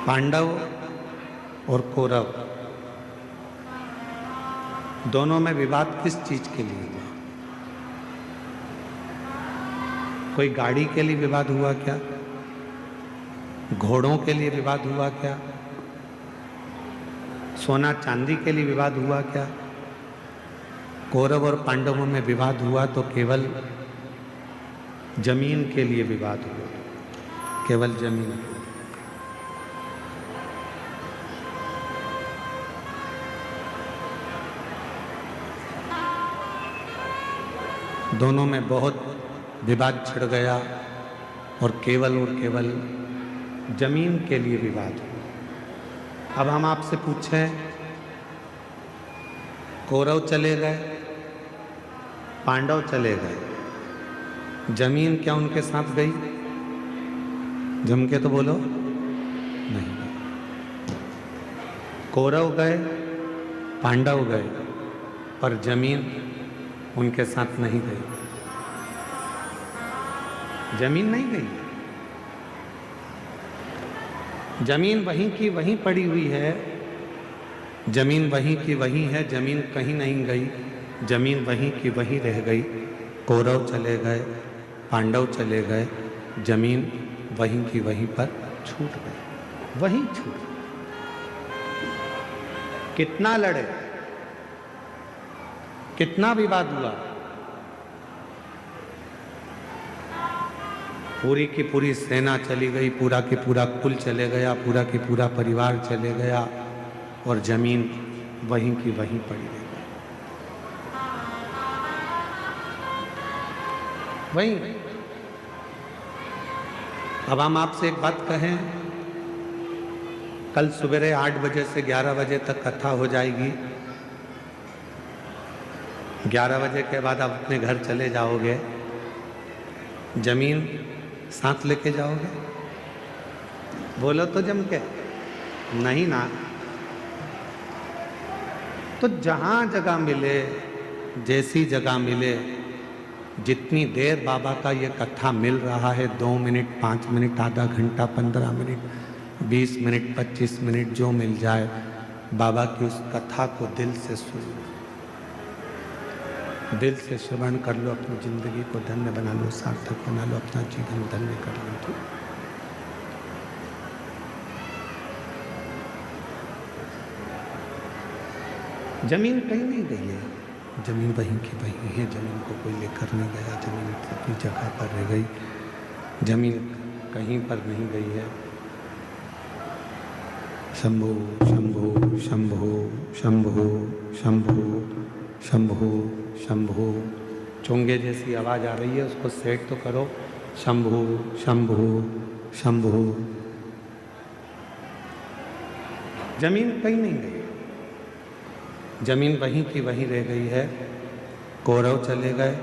पांडव और कौरव दोनों में विवाद किस चीज के लिए हुआ? कोई गाड़ी के लिए विवाद हुआ क्या? घोड़ों के लिए विवाद हुआ क्या? सोना चांदी के लिए विवाद हुआ क्या? कौरव और पांडवों में विवाद हुआ तो केवल जमीन के लिए विवाद हुआ, केवल जमीन के लिए। दोनों में बहुत विवाद छिड़ गया और केवल जमीन के लिए विवाद हुआ। अब हम आपसे पूछें, कौरव चले गए, पांडव चले गए, जमीन क्या उनके साथ गई? जम के तो बोलो, नहीं। कौरव गए, पांडव गए, पर जमीन उनके साथ नहीं गई। जमीन नहीं गई, जमीन वहीं की वहीं पड़ी हुई है। जमीन वहीं की वहीं है, जमीन कहीं नहीं गई, जमीन वहीं की वहीं रह गई। कौरव चले गए, पांडव चले गए, जमीन वहीं की वहीं पर छूट गई, वहीं छूट गई। कितना लड़े, कितना विवाद हुआ, पूरी की पूरी सेना चली गई, पूरा की पूरा कुल चले गया, पूरा की पूरा परिवार चले गया और जमीन वहीं की वहीं पड़ी रही। वहीं। अब हम आपसे एक बात कहें, कल सवेरे 8 बजे से 11 बजे तक कथा हो जाएगी। 11 बजे के बाद आप अपने घर चले जाओगे, जमीन साथ लेके जाओगे? बोलो तो जम के, नहीं ना। तो जहां जगह मिले, जैसी जगह मिले, जितनी देर बाबा का ये कथा मिल रहा है, 2 मिनट, 5 मिनट, आधा घंटा, 15 मिनट, 20 मिनट, 25 मिनट, जो मिल जाए, बाबा की उस कथा को दिल से सुनो, दिल से श्रवण कर लो, अपनी जिंदगी को धन्य बना लो, सार्थक बना लो, अपना जीवन धन्य कर लो। तो जमीन कहीं नहीं गई है, जमीन वहीं की वहीं है। जमीन को कोई लेकर नहीं गया, जमीन अपनी जगह पर रह गई, जमीन कहीं पर नहीं गई है। शंभो शंभो शंभो शंभो शंभो शंभो शंभो। चोंगे जैसी आवाज आ रही है, उसको सेट तो करो। शंभो शंभो शंभो। जमीन कहीं नहीं गई, जमीन वहीं की वहीं रह गई है। कौरव चले गए,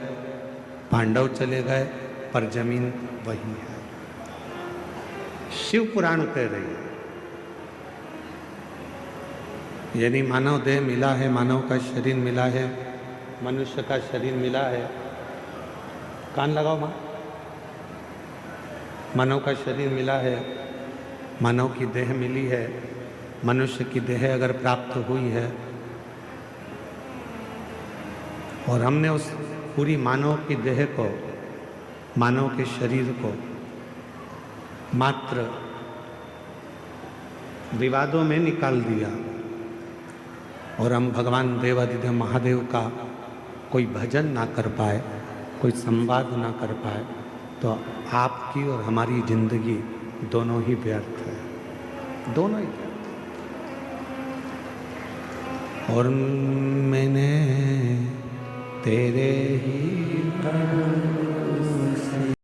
पांडव चले गए, पर जमीन वहीं है। शिव पुराण कह रही है, यानी मानव देह मिला है, मानव का शरीर मिला है, मनुष्य का शरीर मिला है। कान लगाओ मां। मानव का शरीर मिला है, मानव की देह मिली है, मनुष्य की देह अगर प्राप्त हुई है और हमने उस पूरी मानव की देह को, मानव के शरीर को मात्र विवादों में निकाल दिया और हम भगवान देवाधिदेव महादेव का कोई भजन ना कर पाए, कोई संवाद ना कर पाए, तो आपकी और हमारी जिंदगी दोनों ही व्यर्थ है, दोनों ही व्यर्थ। और मैंने तेरे ही